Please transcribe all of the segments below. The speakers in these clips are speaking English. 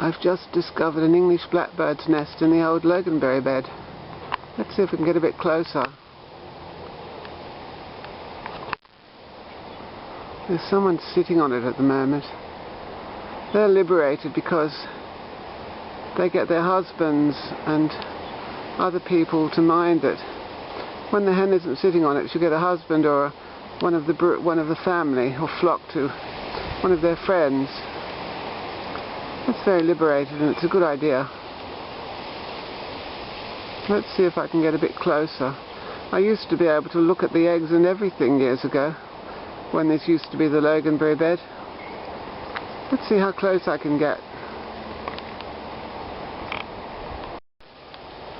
I've just discovered an English blackbird's nest in the old loganberry bed. Let's see if we can get a bit closer. There's someone sitting on it at the moment. They're liberated because they get their husbands and other people to mind it. When the hen isn't sitting on it, she'll get a husband or one of the family, or flock to one of their friends. It's very liberated and it's a good idea. Let's see if I can get a bit closer. I used to be able to look at the eggs and everything years ago, when this used to be the loganberry bed. Let's see how close I can get.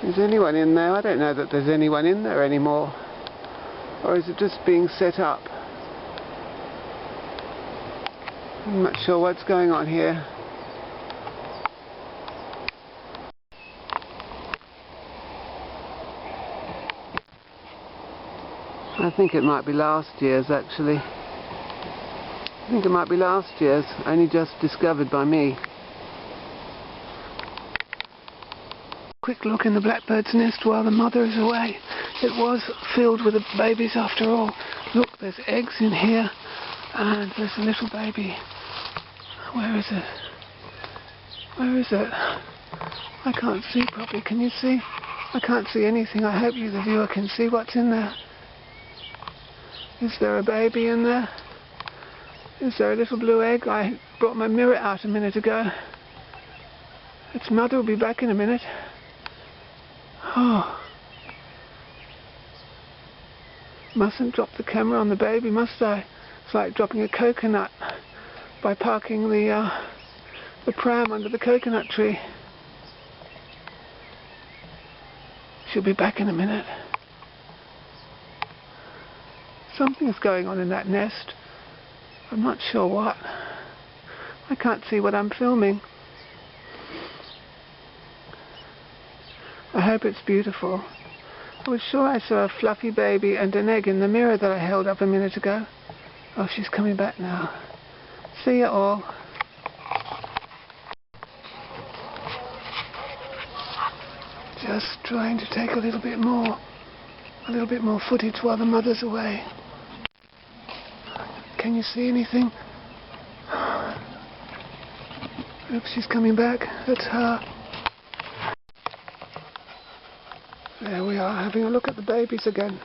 Is anyone in there? I don't know that there's anyone in there anymore. Or is it just being set up? I'm not sure what's going on here. I think it might be last year's, actually. I think it might be last year's, only just discovered by me. Quick look in the blackbird's nest while the mother is away. It was filled with the babies after all. Look, there's eggs in here, and there's a little baby. Where is it? Where is it? I can't see properly. Can you see? I can't see anything. I hope you, the viewer, can see what's in there. Is there a baby in there? Is there a little blue egg? I brought my mirror out a minute ago. Its mother will be back in a minute. Oh. Mustn't drop the camera on the baby, must I? It's like dropping a coconut by parking the pram under the coconut tree. She'll be back in a minute. Something's going on in that nest. I'm not sure what. I can't see what I'm filming. I hope it's beautiful. I was sure I saw a fluffy baby and an egg in the mirror that I held up a minute ago. Oh, she's coming back now. See you all. Just trying to take a little bit more footage while the mother's away. Can you see anything? Oops, she's coming back. That's her. There we are, having a look at the babies again.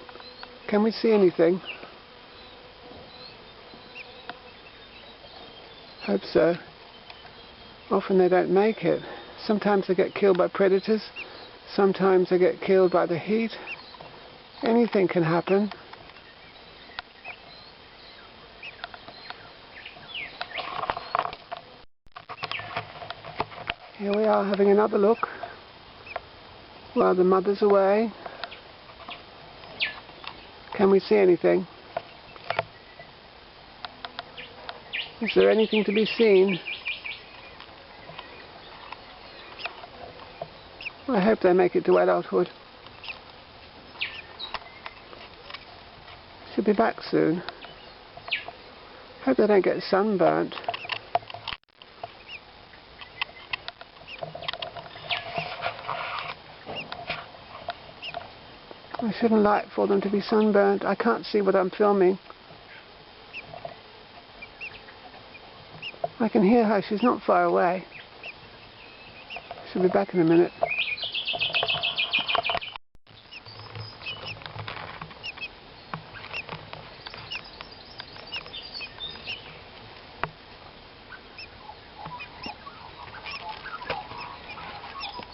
Can we see anything? Hope so. Often they don't make it. Sometimes they get killed by predators. Sometimes they get killed by the heat. Anything can happen. Here we are having another look while the mother's away. Can we see anything? Is there anything to be seen? I hope they make it to adulthood. She'll be back soon. Hope they don't get sunburnt. I shouldn't like for them to be sunburnt. I can't see what I'm filming. I can hear her. She's not far away. She'll be back in a minute.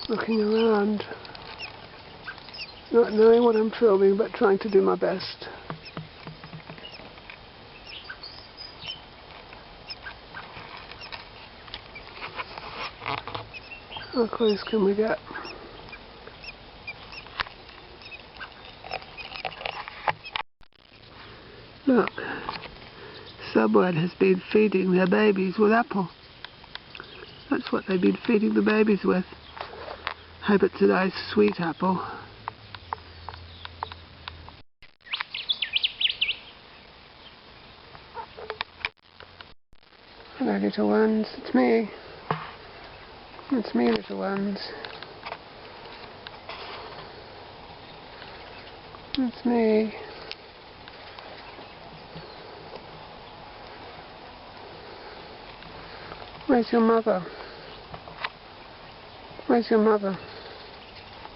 Looking around. Not knowing what I'm filming, but trying to do my best. How close can we get? Look, someone has been feeding their babies with apple. That's what they've been feeding the babies with. Hope it's a nice sweet apple. Hello little ones, it's me. It's me, little ones. It's me. Where's your mother? Where's your mother?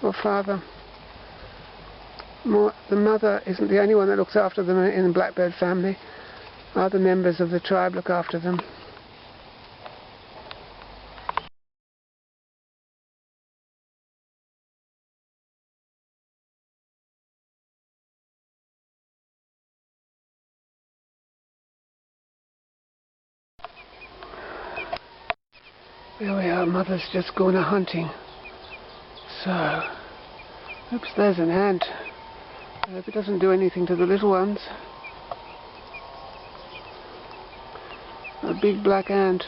Or father? The mother isn't the only one that looks after them in the blackbird family. Other members of the tribe look after them. There we are, mother's just gone a-hunting. So, oops, there's an ant. I hope it doesn't do anything to the little ones. A big black ant.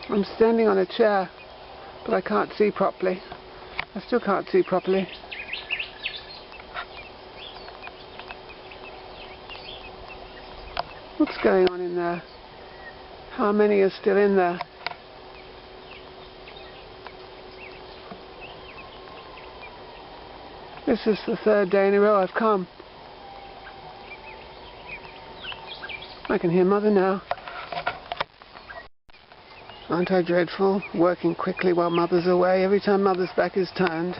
I'm standing on a chair, but I can't see properly. I still can't see properly. What's going on in there? How many are still in there? This is the third day in a row I've come. I can hear Mother now. Aren't I dreadful? Working quickly while Mother's away. Every time Mother's back is turned,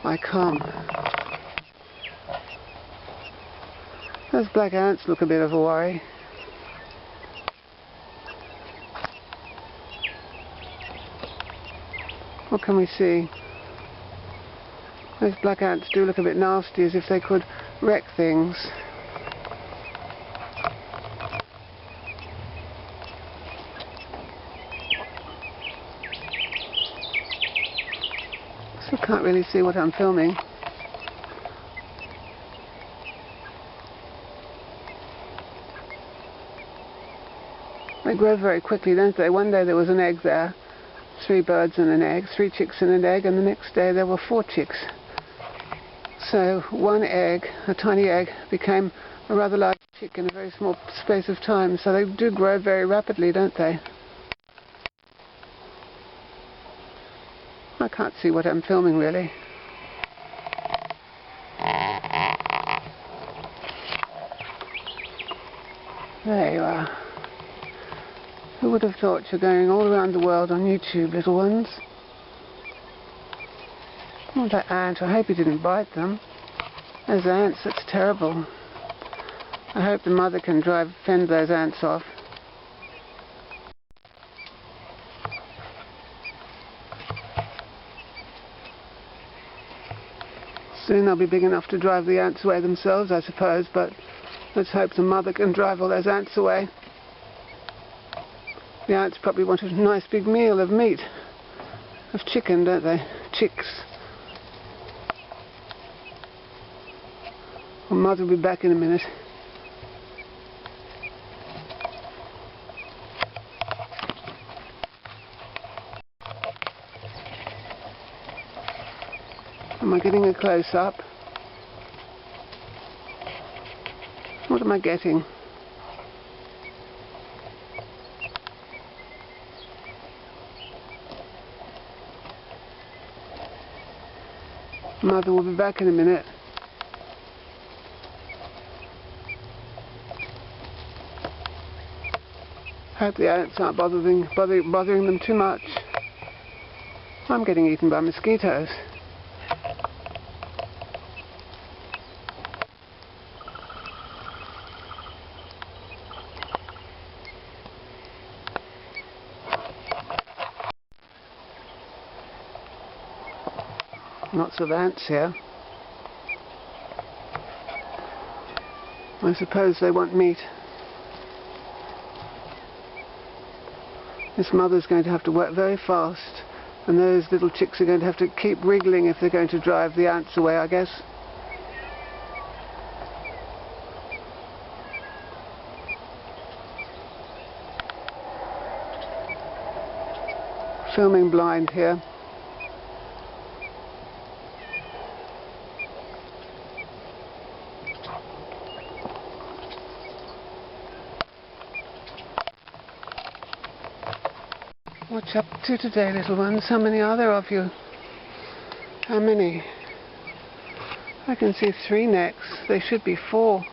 I come. Those black ants look a bit of a worry. What can we see? Those black ants do look a bit nasty, as if they could wreck things. Still can't really see what I'm filming. They grow very quickly, don't they? One day there was an egg there, 3 birds and an egg, 3 chicks and an egg, and the next day there were 4 chicks. So one egg, a tiny egg, became a rather large chick in a very small space of time. So they do grow very rapidly, don't they? I can't see what I'm filming, really. There you are. Who would have thought you're going all around the world on YouTube, little ones? Oh, that ant. I hope he didn't bite them. Those ants, that's terrible. I hope the mother can fend those ants off. Soon they'll be big enough to drive the ants away themselves, I suppose, but let's hope the mother can drive all those ants away. The ants probably want a nice big meal of meat, of chicken, don't they? Chicks. Well, Mother will be back in a minute. Am I getting a close-up? What am I getting? Mother will be back in a minute. Hope the ants aren't bothering them too much. I'm getting eaten by mosquitoes. Lots of ants here. I suppose they want meat. This mother's going to have to work very fast, and those little chicks are going to have to keep wriggling if they're going to drive the ants away, I guess. Filming blind here. What you up to today, little ones? How many are there of you? How many? I can see 3 necks. There should be 4.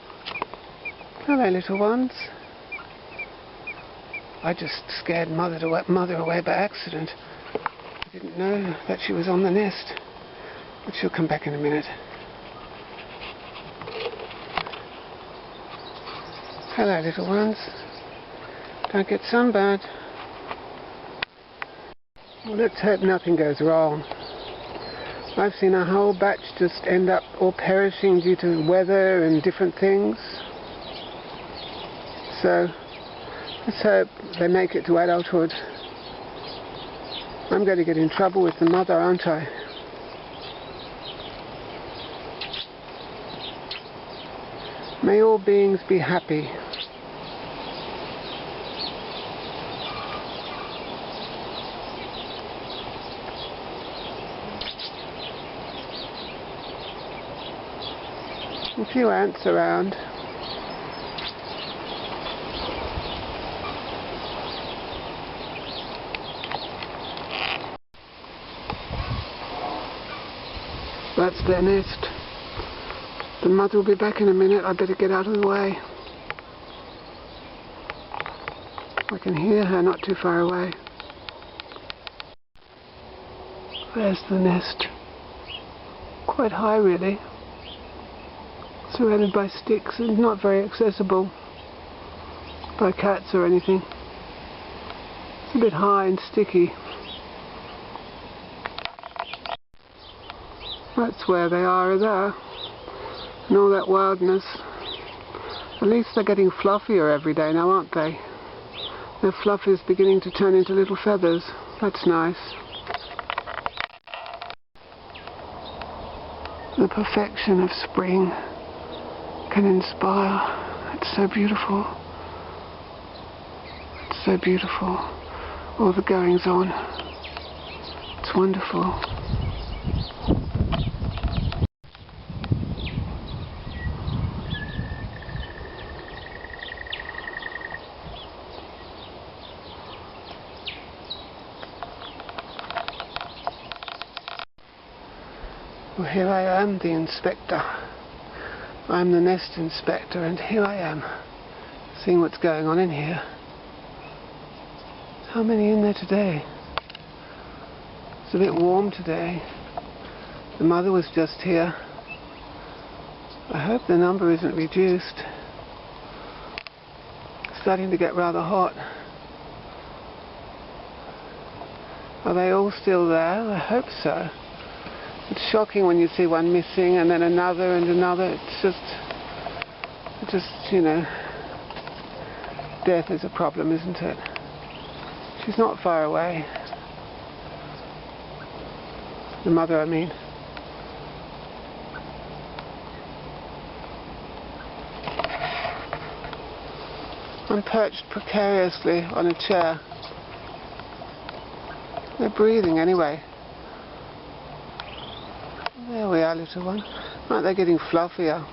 Hello, little ones. I just scared mother away by accident. I didn't know that she was on the nest. But she'll come back in a minute. Hello, little ones. Don't get sunburned. Well, let's hope nothing goes wrong. I've seen a whole batch just end up all perishing due to weather and different things. So, let's hope they make it to adulthood. I'm going to get in trouble with the mother, aren't I? May all beings be happy. A few ants around. That's their nest. The mother will be back in a minute. I better get out of the way. I can hear her not too far away. There's the nest. Quite high, really. Surrounded by sticks and not very accessible by cats or anything. It's a bit high and sticky. That's where they are there. And all that wildness. At least they're getting fluffier every day now, aren't they? Their fluff is beginning to turn into little feathers. That's nice. The perfection of spring can inspire. It's so beautiful. It's so beautiful. All the goings on. It's wonderful. Well, here I am, the inspector. I'm the nest inspector, and here I am, seeing what's going on in here. How many in there today? It's a bit warm today. The mother was just here. I hope the number isn't reduced. It's starting to get rather hot. Are they all still there? I hope so. It's shocking when you see one missing and then another and another. It's just, you know, death is a problem, isn't it? She's not far away. The mother, I mean. I'm perched precariously on a chair. They're breathing anyway. There we are, little one. Aren't they getting fluffier?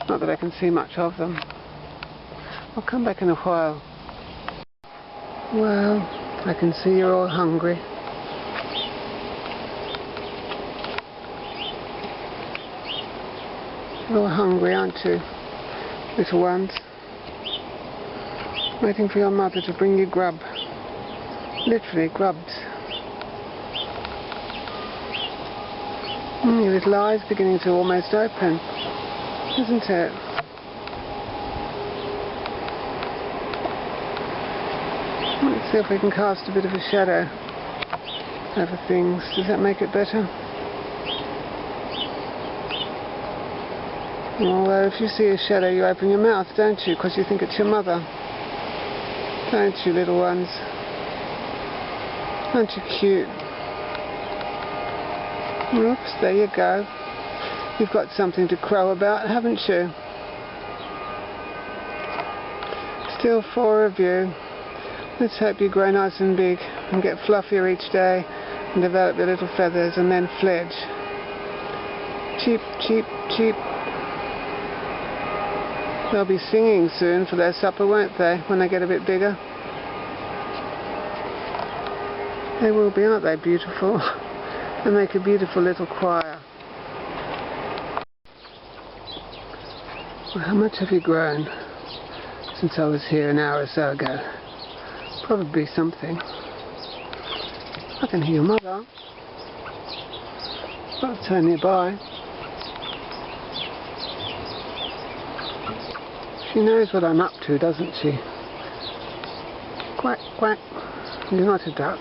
Not that I can see much of them. I'll come back in a while. Well, I can see you're all hungry. You're all hungry, aren't you, little ones? Waiting for your mother to bring you grub. Literally grubs. Your little eye's beginning to almost open, isn't it? Let's see if we can cast a bit of a shadow over things. Does that make it better? Although if you see a shadow you open your mouth, don't you? Because you think it's your mother. Don't you, little ones? Aren't you cute? Oops, there you go. You've got something to crow about, haven't you? Still 4 of you. Let's hope you grow nice and big and get fluffier each day and develop your little feathers and then fledge. Cheep, cheep, cheep. They'll be singing soon for their supper, won't they, when they get a bit bigger? They will be, aren't they beautiful? They make a beautiful little choir. Well, how much have you grown since I was here an hour or so ago? Probably something. I can hear your mother. I'll turn nearby. She knows what I'm up to, doesn't she? Quack, quack. You're not a duck.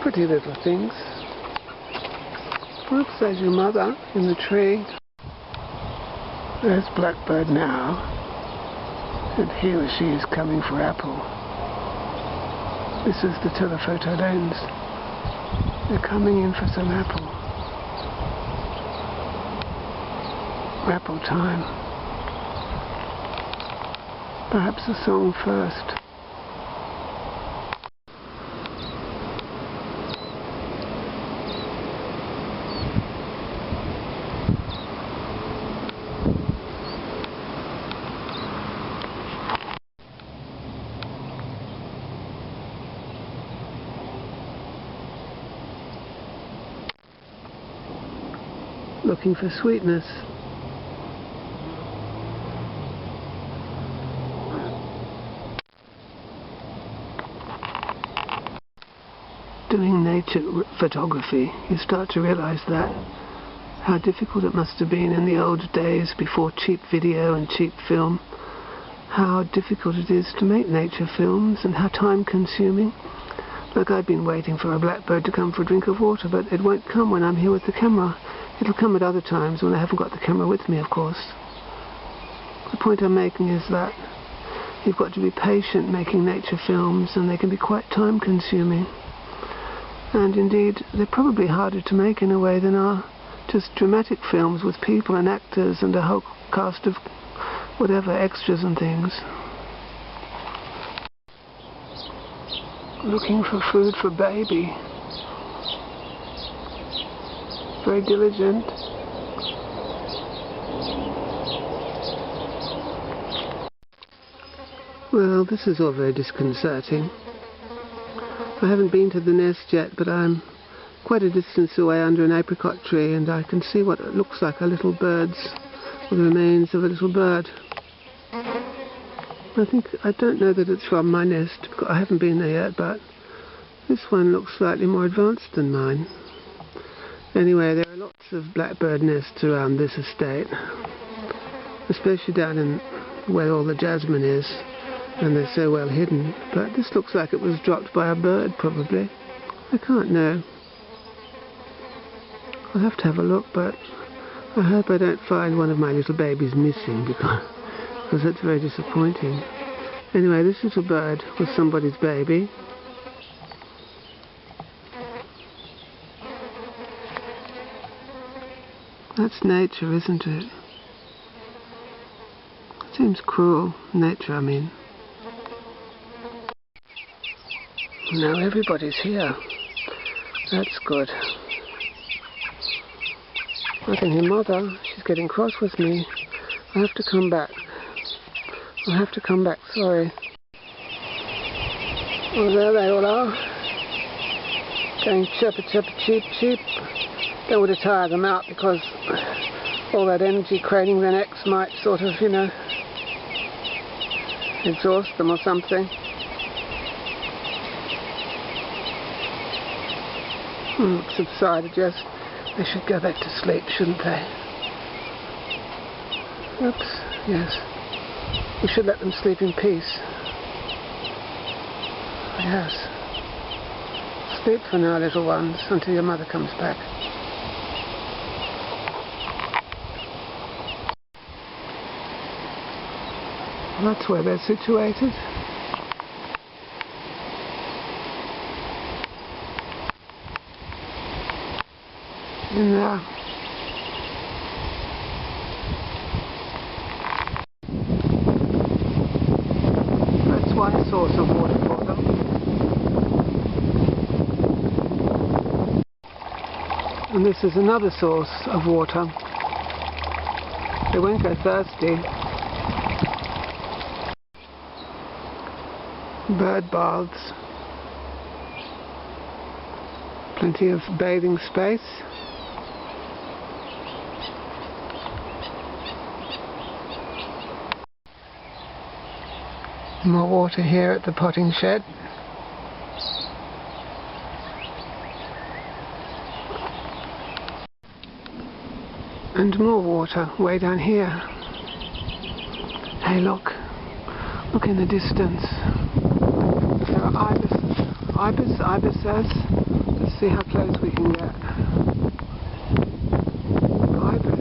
Pretty little things. Oops, there's your mother in the tree. There's Blackbird now, and he or she is coming for apple. This is the telephoto lens. They're coming in for some apple. Apple time. Perhaps a song first. Looking for sweetness. Doing nature photography, you start to realize that how difficult it must have been in the old days before cheap video and cheap film, how difficult it is to make nature films and how time consuming. Like, I've been waiting for a blackbird to come for a drink of water, but it won't come when I'm here with the camera. It'll come at other times when I haven't got the camera with me, of course. The point I'm making is that you've got to be patient making nature films, and they can be quite time consuming. And indeed, they're probably harder to make in a way than are just dramatic films with people and actors and a whole cast of whatever, extras and things. Looking for food for baby. Very diligent. Well, this is all very disconcerting. I haven't been to the nest yet, but I'm quite a distance away under an apricot tree, and I can see what looks like a little bird's, or the remains of a little bird. I don't know that it's from my nest, because I haven't been there yet, but this one looks slightly more advanced than mine. Anyway, there are lots of blackbird nests around this estate, especially down in where all the jasmine is, and they're so well hidden. But this looks like it was dropped by a bird, probably. I can't know. I'll have to have a look, but I hope I don't find one of my little babies missing, because that's very disappointing. Anyway, this little bird was somebody's baby. That's nature, isn't it? Seems cruel. Nature, I mean. Now everybody's here. That's good. I can hear Mother. She's getting cross with me. I have to come back. I have to come back, sorry. Oh, there they all are. Going chirpa chirpa cheep cheep. Don't want to tire them out, because all that energy craning their necks might sort of, you know, exhaust them or something. Subsided, yes. They should go back to sleep, shouldn't they? Oops, yes. We should let them sleep in peace. Yes. Sleep for now, little ones, until your mother comes back. That's where they're situated. In there. That's one source of water for them. And this is another source of water. They won't go thirsty. bird baths, plenty of bathing space. More water here at the potting shed. And more water way down here. Hey, look in the distance. There are ibises. Let's see how close we can get. Ibis.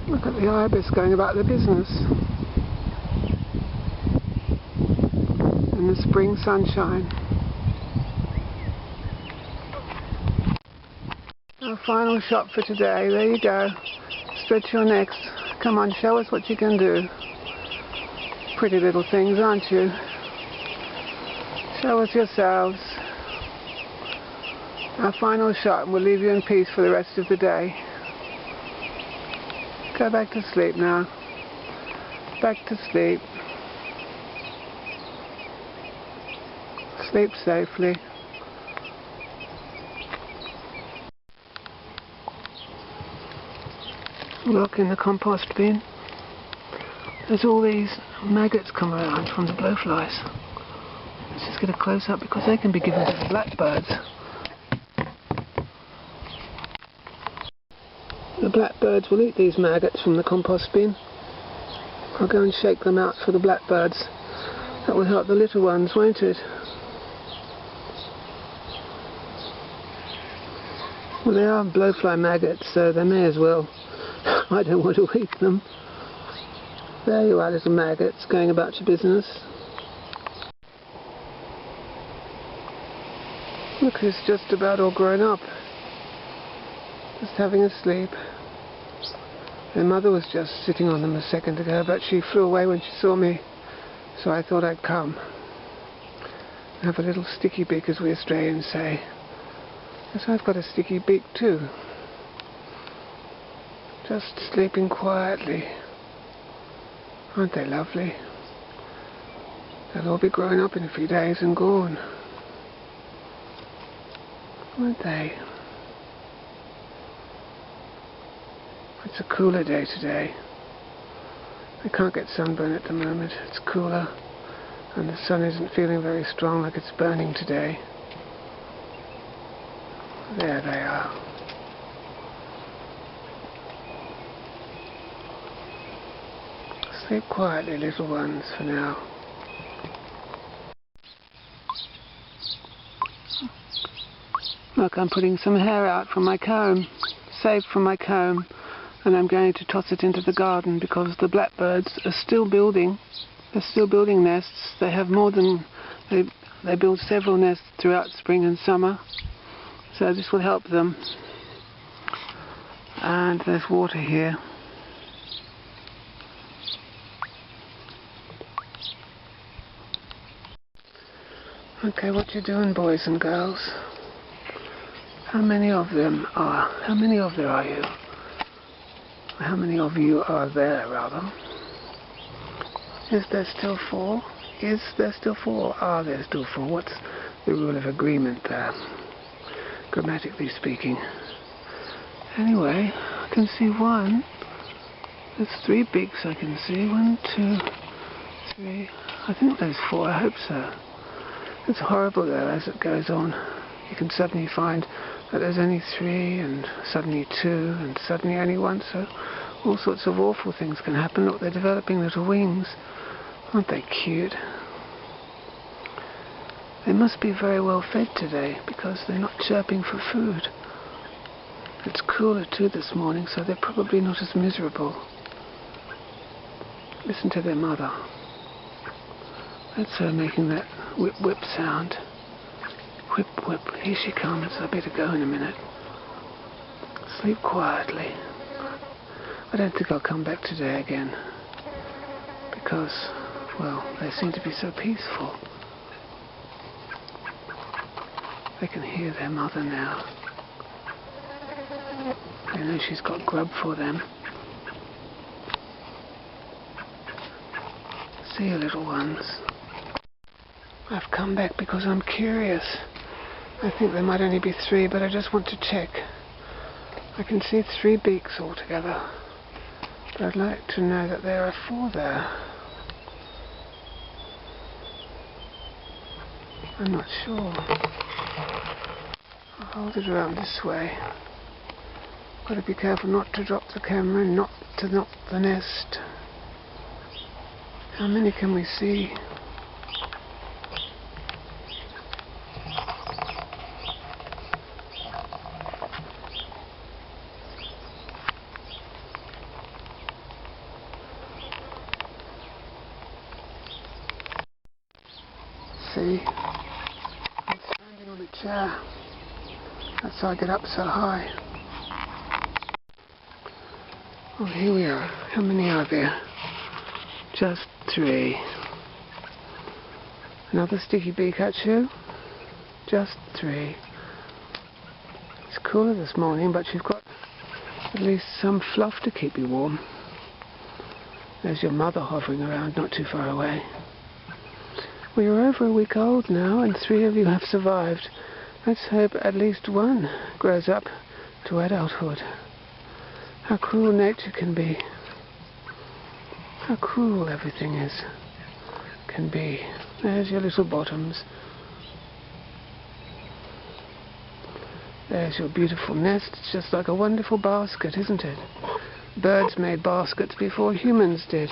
Look at the ibis going about their business. In the spring sunshine. Our final shot for today. There you go. Stretch your necks. Come on, show us what you can do. Pretty little things, aren't you? Show us yourselves. Our final shot, and we'll leave you in peace for the rest of the day. Go back to sleep now. Back to sleep. Sleep safely. Look in the compost bin. There's all these maggots come around from the blowflies. Let's just get a close up because they can be given to the blackbirds. The blackbirds will eat these maggots from the compost bin. I'll go and shake them out for the blackbirds. That will help the little ones, won't it? Well, they are blowfly maggots, so they may as well. I don't want to eat them. There you are, little maggots, going about your business. Look, he's just about all grown up. Just having a sleep. Their mother was just sitting on them a second ago, but she flew away when she saw me, so I thought I'd come. Have a little sticky beak, as we Australians say. Yes, I've got a sticky beak too. Just sleeping quietly. Aren't they lovely? They'll all be grown up in a few days and gone. Aren't they? It's a cooler day today. I can't get sunburn at the moment. It's cooler and the sun isn't feeling very strong like it's burning today. There they are. Sleep quietly, little ones, for now. Look, I'm putting some hair out from my comb, saved from my comb, and I'm going to toss it into the garden because the blackbirds are still building. They're still building nests. They have more than... They build several nests throughout spring and summer, so this will help them. And there's water here. Okay, what you doing, boys and girls? How many of them are? How many of there are you? How many of you are there, rather? Is there still 4? Is there still 4? Are there still 4? What's the rule of agreement there? Grammatically speaking. Anyway, I can see 1. There's 3 beaks I can see. 1, 2, 3. I think there's 4. I hope so. It's horrible though as it goes on. You can suddenly find that there's only 3 and suddenly 2 and suddenly only 1, so all sorts of awful things can happen. Look, they're developing little wings. Aren't they cute? They must be very well fed today because they're not chirping for food. It's cooler too this morning, so they're probably not as miserable. Listen to their mother. That's her making that whip whip sound. Whip whip, here she comes. I better go in a minute. Sleep quietly. I don't think I'll come back today again because, well, they seem to be so peaceful. They can hear their mother now. They know she's got grub for them. see you, little ones. I've come back because I'm curious. I think there might only be 3, but I just want to check. I can see 3 beaks altogether, but I'd like to know that there are 4 there. I'm not sure. I'll hold it around this way. Got to be careful not to drop the camera and not to knock the nest. How many can we see? See? I'm standing on a chair. That's how I get up so high. Oh, here we are. How many are there? Just 3. Another sticky beak at you? Just 3. It's cooler this morning, but you've got at least some fluff to keep you warm. There's your mother hovering around not too far away. Well, you're over a week old now, and 3 of you have survived. Let's hope at least 1 grows up to adulthood. How cruel nature can be. How cruel everything can be. There's your little bottoms. There's your beautiful nest. It's just like a wonderful basket, isn't it? Birds made baskets before humans did.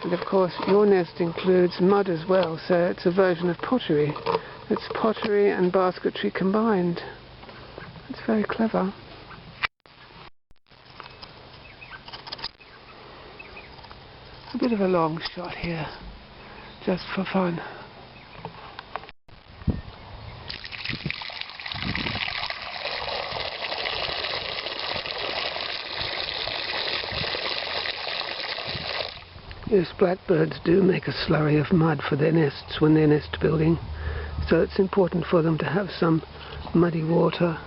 And of course your nest includes mud as well, so it's a version of pottery. It's pottery and basketry combined. It's very clever. A bit of a long shot here, just for fun. Yes, blackbirds do make a slurry of mud for their nests when they're nest building, so it's important for them to have some muddy water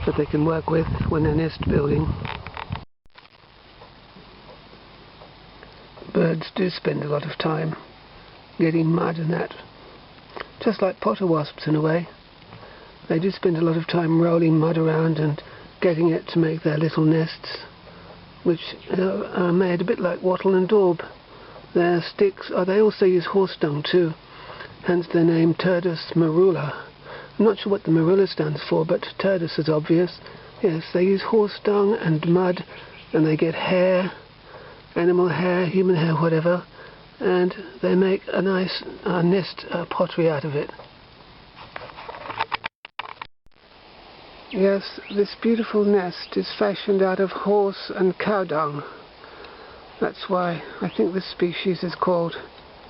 that they can work with when they're nest building. Birds do spend a lot of time getting mud and that, just like potter wasps in a way. They do spend a lot of time rolling mud around and getting it to make their little nests, which are made a bit like wattle and daub. Their sticks, they also use horse dung too, hence their name Turdus marula. I'm not sure what the marula stands for, but Turdus is obvious. Yes, they use horse dung and mud, and they get hair, animal hair, human hair, whatever, and they make a nice nest pottery out of it. Yes, this beautiful nest is fashioned out of horse and cow dung. That's why I think this species is called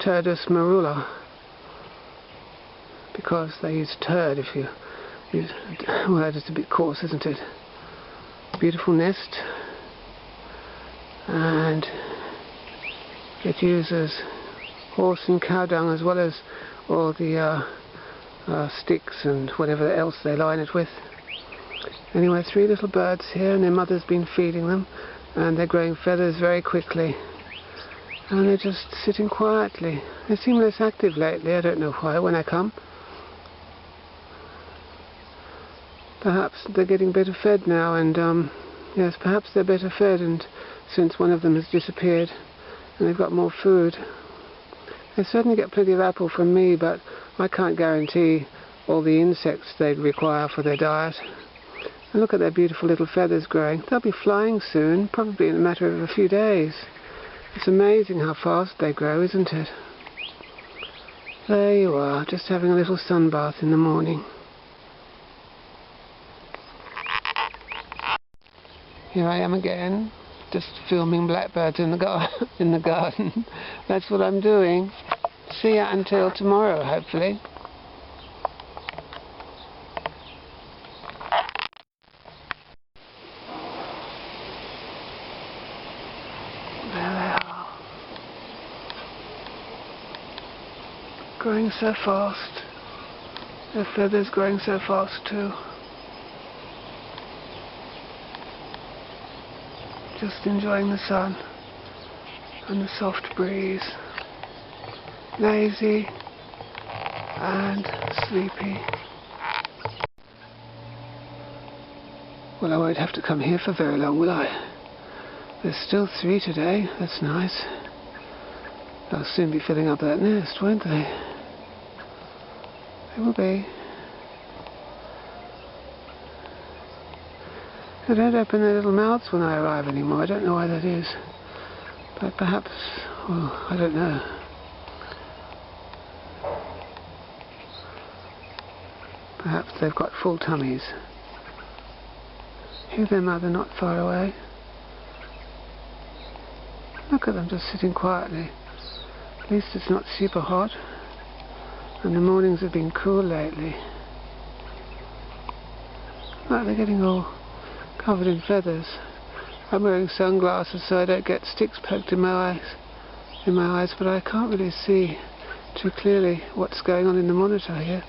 Turdus marula, because they use turd if you use... well, it's a bit coarse, isn't it? Beautiful nest, and it uses horse and cow dung as well as all the sticks and whatever else they line it with. Anyway, 3 little birds here, and their mother's been feeding them, and they're growing feathers very quickly, and they're just sitting quietly. They seem less active lately, I don't know why, when I come. Perhaps they're getting better fed now, and yes, perhaps they're better fed, and since one of them has disappeared and they've got more food. They certainly get plenty of apple from me, but I can't guarantee all the insects they'd require for their diet. And look at their beautiful little feathers growing. They'll be flying soon, probably in a matter of a few days. It's amazing how fast they grow, isn't it? There you are, just having a little sun bath in the morning. Here I am again, just filming blackbirds in the garden. That's what I'm doing. See ya until tomorrow, hopefully. Growing so fast. Their feathers growing so fast too. Just enjoying the sun and the soft breeze. lazy and sleepy. Well, I won't have to come here for very long, will I? There's still 3 today. That's nice. They'll soon be filling up that nest, won't they? They will be. They don't open their little mouths when I arrive anymore. I don't know why that is. But perhaps, well, I don't know. Perhaps they've got full tummies. Hear their mother not far away. Look at them just sitting quietly. At least it's not super hot. And the mornings have been cool lately. Like they're getting all covered in feathers. I'm wearing sunglasses so I don't get sticks poked in my eyes, but I can't really see too clearly what's going on in the monitor here.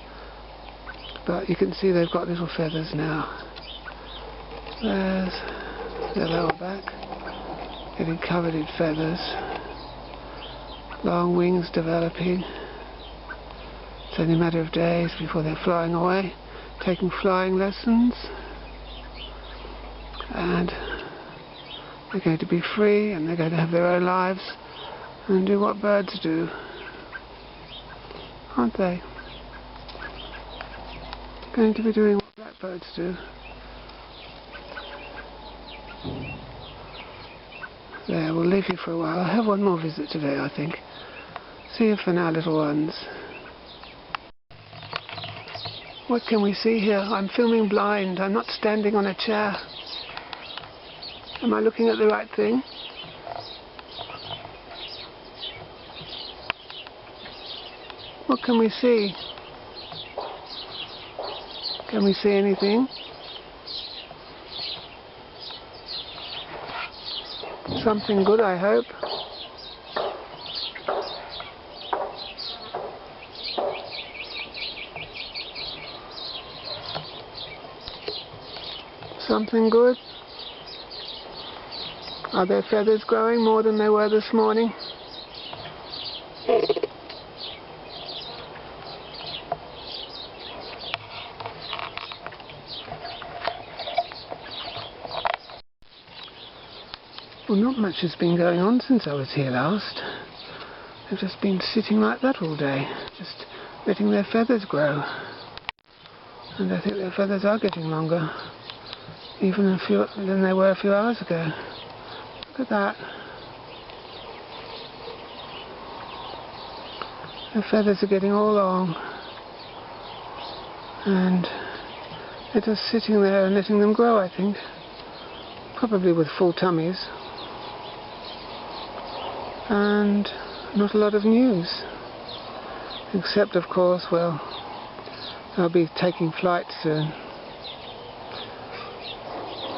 But you can see they've got little feathers now. There's their lower back, getting covered in feathers. Long wings developing. It's only a matter of days before they're flying away, taking flying lessons. And they're going to be free, and they're going to have their own lives and do what birds do, aren't they? Going to be doing what blackbirds do. There, we'll leave you for a while. I'll have one more visit today, I think. See you for now, little ones. What can we see here? I'm filming blind. I'm not standing on a chair. Am I looking at the right thing? What can we see? Can we see anything? Something good, I hope. Something good? Are their feathers growing more than they were this morning? Well, not much has been going on since I was here last. They've just been sitting like that all day, just letting their feathers grow. And I think their feathers are getting longer, even than they were a few hours ago. Look at that. Their feathers are getting all long. And they're just sitting there and letting them grow, I think. Probably with full tummies. And not a lot of news. Except, of course, well, they'll be taking flight soon.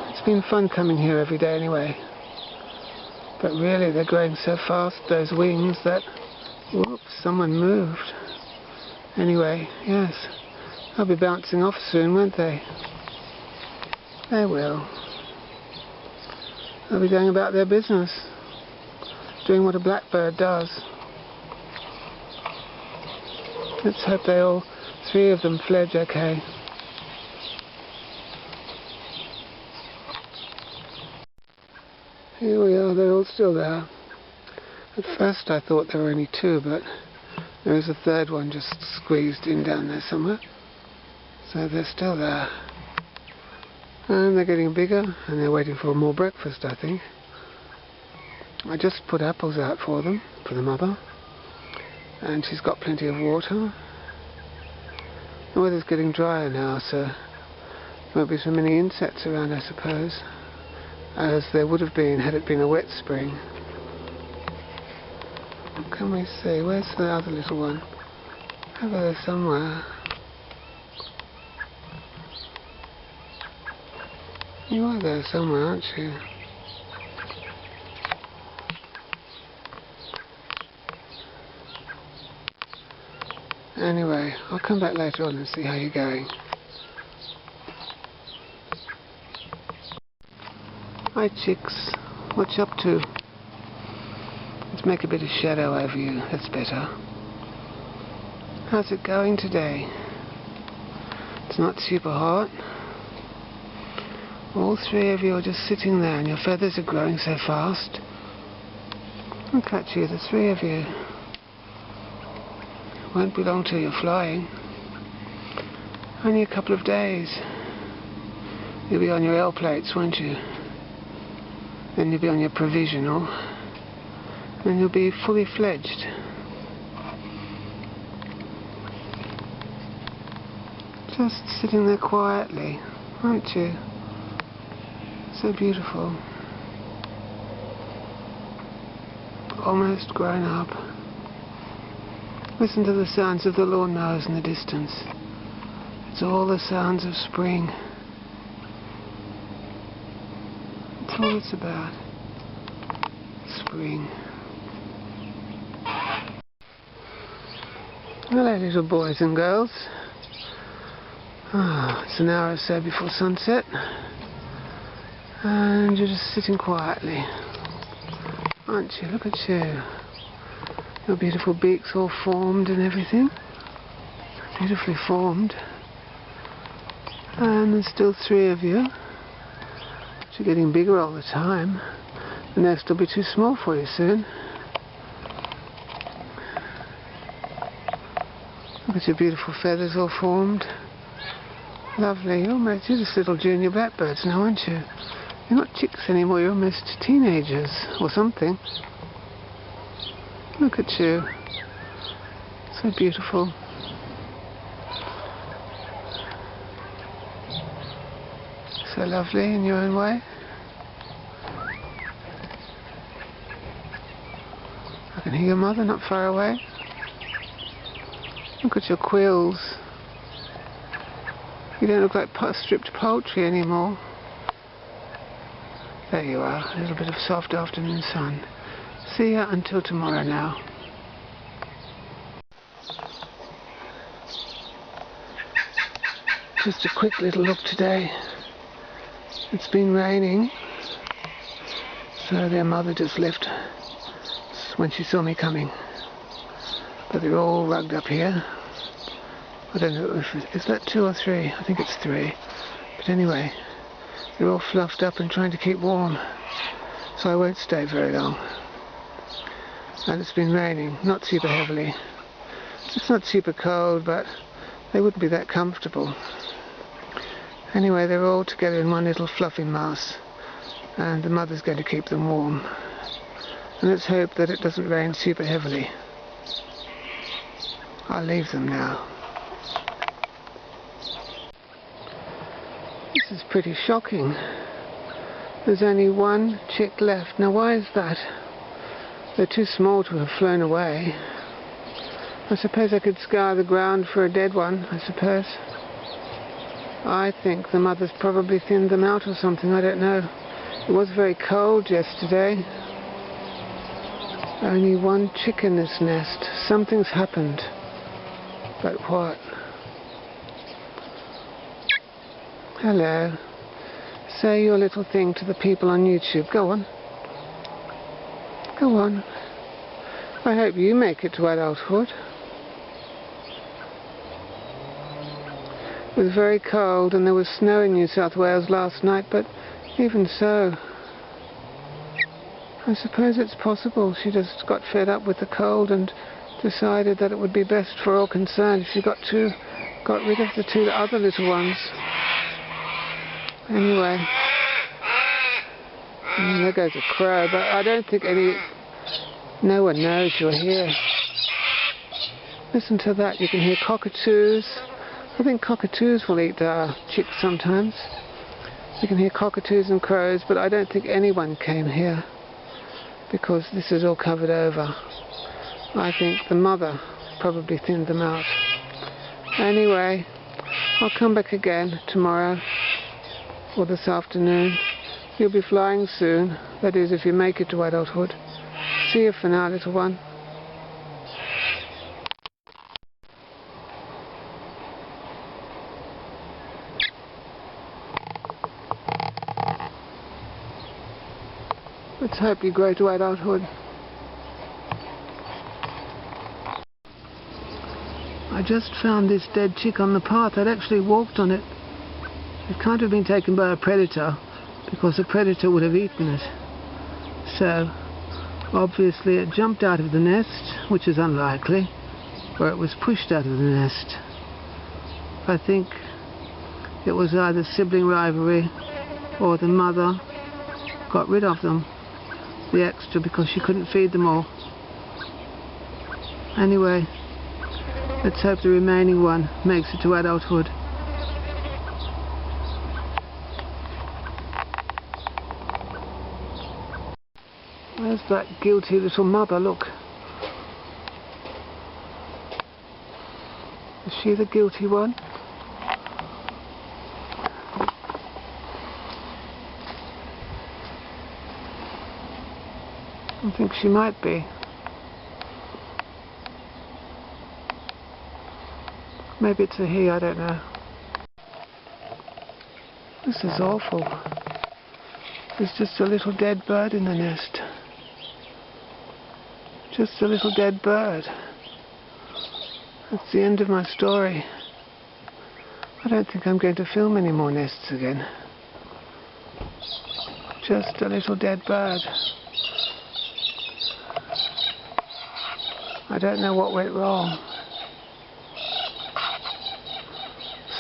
It's been fun coming here every day anyway. But really, they're growing so fast, those wings, that... Whoops, someone moved. Anyway, yes, they'll be bouncing off soon, won't they? They will. They'll be going about their business, doing what a blackbird does. Let's hope they all 3 of them fledge okay. Here we are, they're all still there. At first I thought there were only 2, but there is a 3rd one just squeezed in down there somewhere. So they're still there. And they're getting bigger, and they're waiting for more breakfast, I think. I just put apples out for them, for the mother. And she's got plenty of water. The weather's getting drier now, so there won't be so many insects around, I suppose, as there would have been had it been a wet spring. What can we see? Where's the other little one? Over there somewhere. You are there somewhere, aren't you? Anyway, I'll come back later on and see how you're going. Hi chicks, what you up to? Let's make a bit of shadow over you, that's better. How's it going today? It's not super hot. All three of you are just sitting there and your feathers are growing so fast. Look at you, the three of you. Won't be long till you're flying. Only a couple of days. You'll be on your L plates, won't you? Then you'll be on your provisional. Then you'll be fully fledged. Just sitting there quietly, aren't you? So beautiful. Almost grown up. Listen to the sounds of the lawnmowers in the distance. It's all the sounds of spring. That's all it's about. Spring. Hello, little boys and girls. It's an hour or so before sunset. And you're just sitting quietly. Aren't you? Look at you. Your beautiful beaks all formed and everything. Beautifully formed. And there's still three of you. But you're getting bigger all the time. The nest will be too small for you soon. Look at your beautiful feathers all formed. Lovely. You're just little junior blackbirds now, aren't you? You're not chicks anymore, you're almost teenagers or something. Look at you. So beautiful. So lovely in your own way. I can hear your mother not far away. Look at your quills. You don't look like stripped poultry anymore. There you are, a little bit of soft afternoon sun. See ya until tomorrow now. Just a quick little look today. It's been raining, so their mother just left when she saw me coming. But they're all rugged up here. I don't know is that 2 or 3? I think it's 3. But anyway, they're all fluffed up and trying to keep warm. So I won't stay very long. And it's been raining, not super heavily. It's not super cold, but they wouldn't be that comfortable. Anyway, they're all together in one little fluffy mass, and the mother's going to keep them warm. And let's hope that it doesn't rain super heavily. I'll leave them now. This is pretty shocking. There's only one chick left. Now why is that? They're too small to have flown away. I suppose I could scour the ground for a dead one, I suppose. I think the mother's probably thinned them out or something, I don't know. It was very cold yesterday. Only one chick in this nest. Something's happened. But what? Hello. Say your little thing to the people on YouTube. Go on. Go on. I hope you make it to adulthood. It was very cold and there was snow in New South Wales last night, but even so, I suppose it's possible she just got fed up with the cold and decided that it would be best for all concerned if she got rid of the 2 other little ones. Anyway, there goes a crow, but I don't think no one knows you're here. Listen to that, you can hear cockatoos. I think cockatoos will eat chicks sometimes. You can hear cockatoos and crows, but I don't think anyone came here because this is all covered over. I think the mother probably thinned them out. Anyway, I'll come back again tomorrow or this afternoon. You'll be flying soon, that is if you make it to adulthood. See you for now, little one. Let's hope you grow to adulthood. I just found this dead chick on the path. I'd actually walked on it. It can't have been taken by a predator, because a predator would have eaten it. So, obviously it jumped out of the nest, which is unlikely, or it was pushed out of the nest. I think it was either sibling rivalry, or the mother got rid of them, the extra, because she couldn't feed them all. Anyway, let's hope the remaining one makes it to adulthood. Where's that guilty little mother? Look. Is she the guilty one? I think she might be. Maybe it's a he, I don't know. This is awful. There's just a little dead bird in the nest. Just a little dead bird. That's the end of my story. I don't think I'm going to film any more nests again. Just a little dead bird. I don't know what went wrong.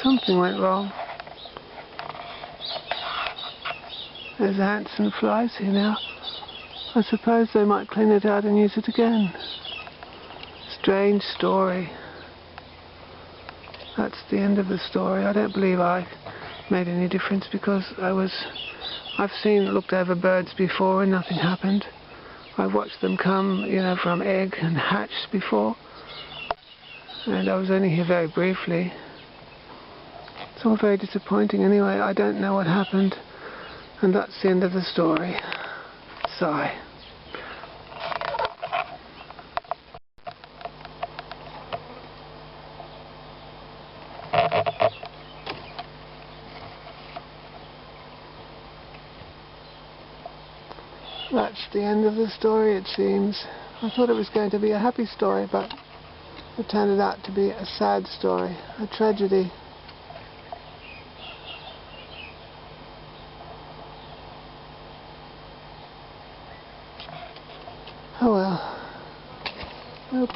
Something went wrong. There's ants and flies here now. I suppose they might clean it out and use it again. Strange story. That's the end of the story. I don't believe I made any difference, because I've looked over birds before and nothing happened. I've watched them come, from egg and hatch before. And I was only here very briefly. It's all very disappointing. Anyway, I don't know what happened. And that's the end of the story. Sigh. That's the end of the story, it seems. I thought it was going to be a happy story, but it turned out to be a sad story, a tragedy. Oh well. Oops.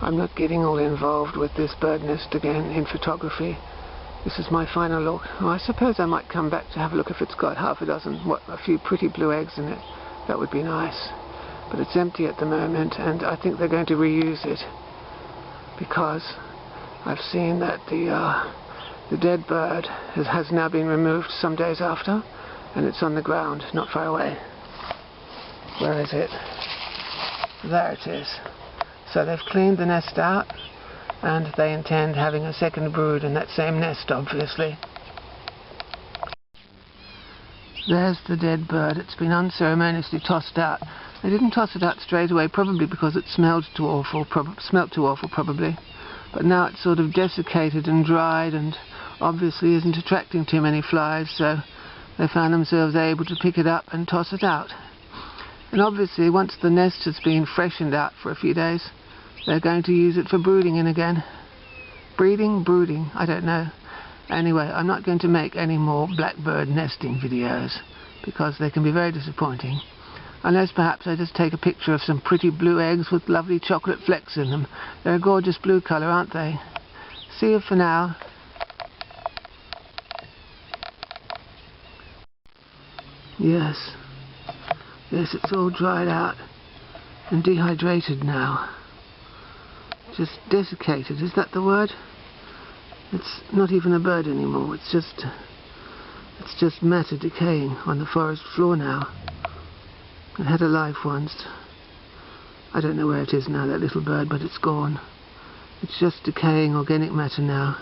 I'm not getting all involved with this bird nest again in photography. This is my final look. Oh, I suppose I might come back to have a look if it's got half a dozen, a few pretty blue eggs in it. That would be nice. But it's empty at the moment, and I think they're going to reuse it, because I've seen that the dead bird has now been removed some days after, and it's on the ground, not far away. Where is it? There it is. So they've cleaned the nest out, and they intend having a second brood in that same nest, obviously. There's the dead bird. It's been unceremoniously tossed out. They didn't toss it out straight away, probably because it smelled too awful, probably. But now it's sort of desiccated and dried, and obviously isn't attracting too many flies, so they found themselves able to pick it up and toss it out. And obviously, once the nest has been freshened out for a few days, they're going to use it for brooding in again. Breeding? Brooding? I don't know. Anyway, I'm not going to make any more blackbird nesting videos because they can be very disappointing. Unless perhaps I just take a picture of some pretty blue eggs with lovely chocolate flecks in them. They're a gorgeous blue colour, aren't they? See you for now. Yes, it's all dried out and dehydrated now. Just desiccated, is that the word? It's not even a bird anymore, it's just matter decaying on the forest floor now. It had a life once. I don't know where it is now, that little bird, but it's gone. It's just decaying organic matter now.